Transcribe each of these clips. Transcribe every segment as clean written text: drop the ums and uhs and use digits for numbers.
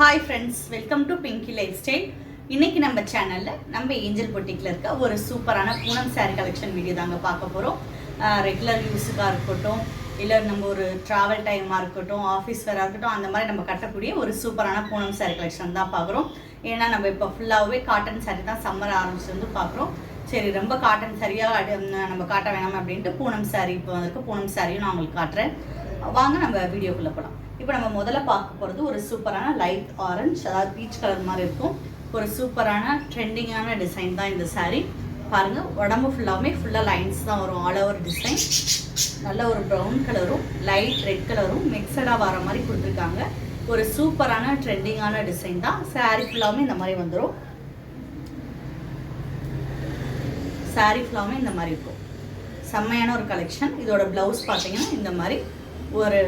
Hi friends, welcome to Pinki life style. இன்னைக்கு நம்ம சேனலில் நம்ம ஏஞ்சல் பொட்டிக்கில் இருக்க ஒரு சூப்பரான பூனம் சாரீ கலெக்ஷன் வீடியோ தாங்க பார்க்க போகிறோம். ரெகுலர் யூஸுக்காக இருக்கட்டும், இல்லை நம்ம ஒரு ட்ராவல் டைமாக இருக்கட்டும், ஆஃபீஸ் வேறாக இருக்கட்டும், அந்த மாதிரி நம்ம கட்டக்கூடிய ஒரு சூப்பரான பூனம் சாரீ கலெக்ஷன் தான் பார்க்குறோம். ஏன்னா நம்ம இப்போ ஃபுல்லாகவே காட்டன் சாரீ தான் சம்மர் ஆரம்பிச்சிருந்து பார்க்குறோம். சரி, ரொம்ப காட்டன் சரியாக நம்ம காட்ட வேணாம் அப்படின்ட்டு பூனம் சாரீ இப்போ வந்திருக்கு. பூனம் சாரியும் நான் உங்களுக்கு காட்டுறேன். வாங்க நம்ம வீடியோக்குள்ளே போகலாம். இப்போ நம்ம முதல்ல பார்க்க போகிறது ஒரு சூப்பரான லைட் ஆரஞ்ச், அதாவது பீச் கலர் மாதிரி இருக்கும். ஒரு சூப்பரான ட்ரெண்டிங்கான டிசைன் தான் இந்த சாரீ. பாருங்கள், உடம்பு ஃபுல்லாக லைன்ஸ் தான் வரும். All over design. நல்ல ஒரு ப்ரௌன் கலரும் லைட் ரெட் கலரும் மிக்சடாக வர மாதிரி கொடுத்துருக்காங்க. ஒரு சூப்பரான ட்ரெண்டிங்கான டிசைன் தான். சாரீ ஃபுல்லாகவே இந்த மாதிரி வந்துடும். சாரீ ஃபுல்லாகவே இந்த மாதிரி இருக்கும். செம்மையான ஒரு கலெக்ஷன். இதோட ப்ளவுஸ் பார்த்தீங்கன்னா இந்த மாதிரி ஒரு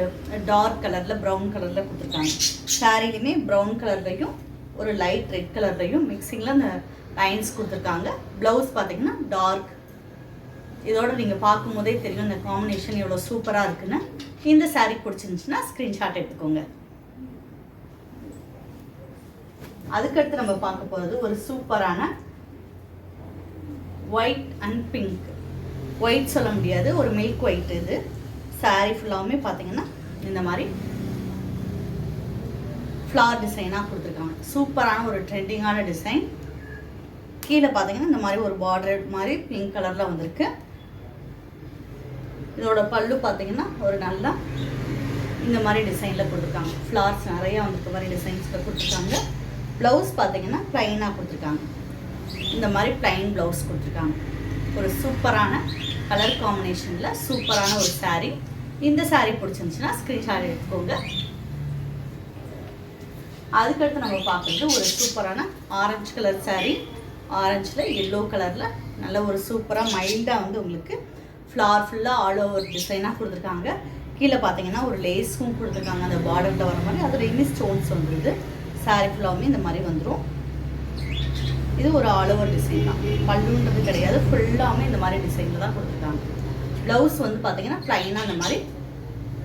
டார்க் கலரில் ப்ரௌன் கலரில் கொடுத்துருக்காங்க. சாரீலையுமே ப்ரௌன் கலர்லையும் ஒரு லைட் ரெட் கலர்லையும் மிக்சிங்கில் அந்த லைன்ஸ் கொடுத்துருக்காங்க. ப்ளவுஸ் பார்த்தீங்கன்னா டார்க். இதோட நீங்கள் பார்க்கும் போதே தெரியும் இந்த காம்பினேஷன் எவ்வளோ சூப்பராக இருக்குன்னு. இந்த சாரீ பிடிச்சிருந்துச்சுன்னா ஸ்க்ரீன்ஷாட் எடுத்துக்கோங்க. அதுக்கடுத்து நம்ம பார்க்க போகிறது ஒரு சூப்பரான ஒயிட் அண்ட் பிங்க். ஒயிட் சொல்ல முடியாது, ஒரு மில்க் ஒயிட். இது சாரீ ஃபுல்லாகவுமே பார்த்தீங்கன்னா இந்த மாதிரி ஃப்ளவர் டிசைனாக கொடுத்துருக்காங்க. சூப்பரான ஒரு ட்ரெண்டிங்கான டிசைன். கீழே பார்த்தீங்கன்னா இந்த மாதிரி ஒரு பார்டர் மாதிரி பிங்க் கலரில் வந்திருக்கு. இதோட பல்லு பார்த்தீங்கன்னா ஒரு நல்லா இந்த மாதிரி டிசைனில் கொடுத்துருக்காங்க. ஃப்ளவர்ஸ் நிறையா வந்திருக்க மாதிரி டிசைன்ஸில் கொடுத்துருக்காங்க. ப்ளவுஸ் பார்த்தீங்கன்னா ப்ளைனாக கொடுத்துருக்காங்க. இந்த மாதிரி ப்ளைன் ப்ளவுஸ் கொடுத்துருக்காங்க. ஒரு சூப்பரான கலர் காம்பினேஷனில் சூப்பரான ஒரு சாரீ. இந்த சாரீ பிடிச்சிருந்துச்சுன்னா ஸ்க்ரீன்ஷாட் எடுத்துக்கோங்க. அதுக்கடுத்து நம்ம பார்க்குறது ஒரு சூப்பரான ஆரஞ்சு கலர் சாரீ. ஆரஞ்சில் எல்லோ கலரில் நல்ல ஒரு சூப்பராக மைல்டாக வந்து உங்களுக்கு ஃப்ளார் ஃபுல்லாக ஆல் ஓவர் டிசைனாக கொடுத்துருக்காங்க. கீழே பார்த்தீங்கன்னா ஒரு லேஸும் கொடுத்துருக்காங்க. அந்த பார்டரில் வர மாதிரி அதுலேயுமே ஸ்டோன்ஸ் வந்துடுது. சாரீ ஃபுல்லாகவுமே இந்த மாதிரி வந்துடும். இது ஒரு ஆல் ஓவர் டிசைன் தான், பல்லுன்றது கிடையாது. ஃபுல்லாகவே இந்த மாதிரி டிசைனில் தான் கொடுத்துருக்காங்க. ப்ளவுஸ் வந்து பார்த்தீங்கன்னா ப்ளைனாக இந்த மாதிரி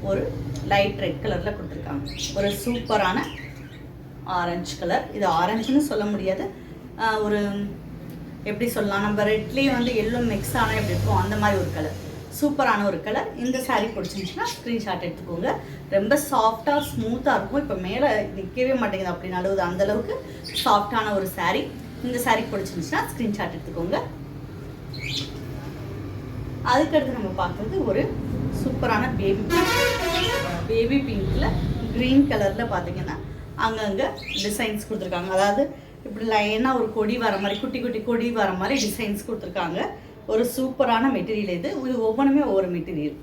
ஒரு லைட் ரெட் கலரில் கொடுத்துருக்காங்க. ஒரு சூப்பரான ஆரஞ்சு கலர். இது ஆரஞ்சுன்னு சொல்ல முடியாது, ஒரு எப்படி சொல்லலாம், நம்ம ரெட்லேயே வந்து எல்லோ மிக்ஸ் ஆனால் எப்படி இருக்கும் அந்த மாதிரி ஒரு கலர். சூப்பரான ஒரு கலர். இந்த சாரீ பிடிச்சிருந்துச்சுன்னா ஸ்க்ரீன்ஷாட் எடுத்துக்கோங்க. ரொம்ப சாஃப்டாக ஸ்மூத்தாக இருக்கும். இப்போ மேலே நிற்கவே மாட்டேங்குது அப்படி நடுவுது, அந்தளவுக்கு சாஃப்டான ஒரு சாரீ. இந்த சாரீ பிடிச்சிருந்துச்சுன்னா ஸ்க்ரீன்ஷாட் எடுத்துக்கோங்க. அதுக்கடுத்து நம்ம பார்க்குறது ஒரு சூப்பரான பேபி பிங்க்கில் க்ரீன் கலரில் பார்த்தீங்கன்னா அங்கங்கே டிசைன்ஸ் கொடுத்துருக்காங்க. அதாவது இப்படி லைனாக ஒரு கொடி வர மாதிரி, குட்டி குட்டி கொடி வர மாதிரி டிசைன்ஸ் கொடுத்துருக்காங்க. ஒரு சூப்பரான மெட்டீரியல் இது. இது ஒவ்வொன்றுமே ஒவ்வொரு மெட்டீரியல்.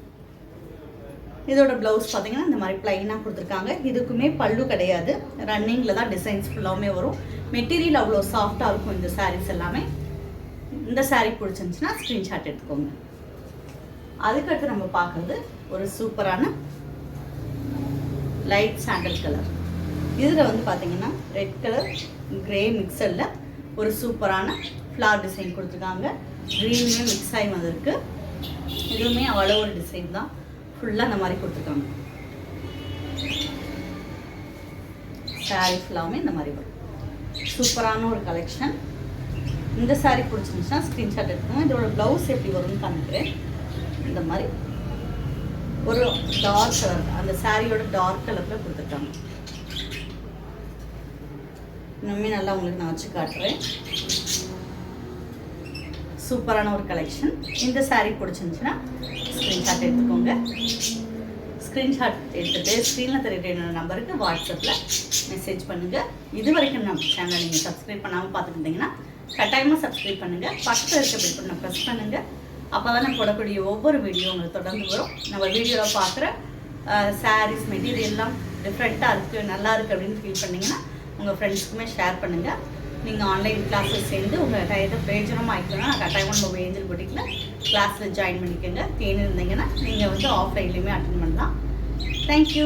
இதோட ப்ளவுஸ் பார்த்தீங்கன்னா இந்த மாதிரி ப்ளைனாக கொடுத்துருக்காங்க. இதுக்குமே பல்லு கிடையாது, ரன்னிங்கில் தான் டிசைன்ஸ் ஃபுல்லாகவுமே வரும். மெட்டீரியல் அவ்வளோ சாஃப்டாக இருக்கும் இந்த சாரீஸ் எல்லாமே. இந்த சாரீ பிடிச்சிருந்துச்சுன்னா ஸ்க்ரீன்ஷாட் எடுத்துக்கோங்க. அதுக்கடுத்து நம்ம பார்க்குறது ஒரு சூப்பரான லைட் சாண்டல் கலர். இதில் வந்து பார்த்தீங்கன்னா ரெட் கலர் கிரே மிக்சரில் ஒரு சூப்பரான ஃப்ளார் டிசைன் கொடுத்துருக்காங்க. க்ரீனுமே மிக்ஸ் ஆகி வந்திருக்கு. இதுவுமே அவ்வளோ ஒரு டிசைன் தான். ஃபுல்லாக இந்த மாதிரி கொடுத்துருக்காங்க. சாரீ ஃபுல்லாகவுமே இந்த மாதிரி வரும். சூப்பரான ஒரு கலெக்ஷன். இந்த சாரீ பிடிச்சிருந்துச்சுன்னா ஸ்க்ரீன்ஷாட் எடுத்துக்கோங்க. இதோட ப்ளவுஸ் எப்படி வரும்னு காமிக்கிறேன். இந்த மாதிரி ஒரு டார்க் கலர், அந்த சாரியோட டார்க் கலரில் கொடுத்துருக்காங்க. இன்னுமே நல்லா உங்களுக்கு நான் வச்சு காட்டுறேன். சூப்பரான ஒரு கலெக்ஷன். இந்த சாரீ பிடிச்சிருந்துச்சுன்னா ஸ்க்ரீன்ஷாட் எடுத்துக்கோங்க. ஸ்க்ரீன்ஷாட் எடுத்துகிட்டு ஸ்க்ரீனில் தெரியுற என்னோட நம்பருக்கு வாட்ஸ்அப்பில் மெசேஜ் பண்ணுங்கள். இது வரைக்கும் நம்ம சேனலை நீங்கள் சப்ஸ்கிரைப் பண்ணாமல் பார்த்துக்கிட்டிங்கன்னா கட்டாயமாக சப்ஸ்கிரைப் பண்ணுங்கள். பக்கத்தில் இருக்க பெல் பட்டனை ப்ரெஸ் பண்ணுங்கள். அப்போ தான் நம்ம போடக்கூடிய ஒவ்வொரு வீடியோ உங்களுக்கு தொடர்ந்து வரும். நம்ம வீடியோவில் பார்க்குற சாரீஸ் மெட்டீரியல்லாம் டிஃப்ரெண்ட்டாக இருக்குது, நல்லா இருக்குது அப்படின்னு ஃபீல் பண்ணிங்கன்னா உங்கள் ஃப்ரெண்ட்ஸுக்குமே ஷேர் பண்ணுங்கள். நீங்கள் ஆன்லைன் கிளாஸஸ் சேர்ந்து உங்கள் டயத்தை பிரயோஜனமாக ஆகிக்கணும்னா கட்டாயமாக நம்ம ஏஞ்சல் பொட்டிக்கில் கிளாஸில் ஜாயின் பண்ணிக்கோங்க. தேனி இருந்தீங்கன்னா நீங்கள் வந்து ஆஃப்லைன்லேயுமே அட்டென்ட் பண்ணலாம். தேங்க்யூ.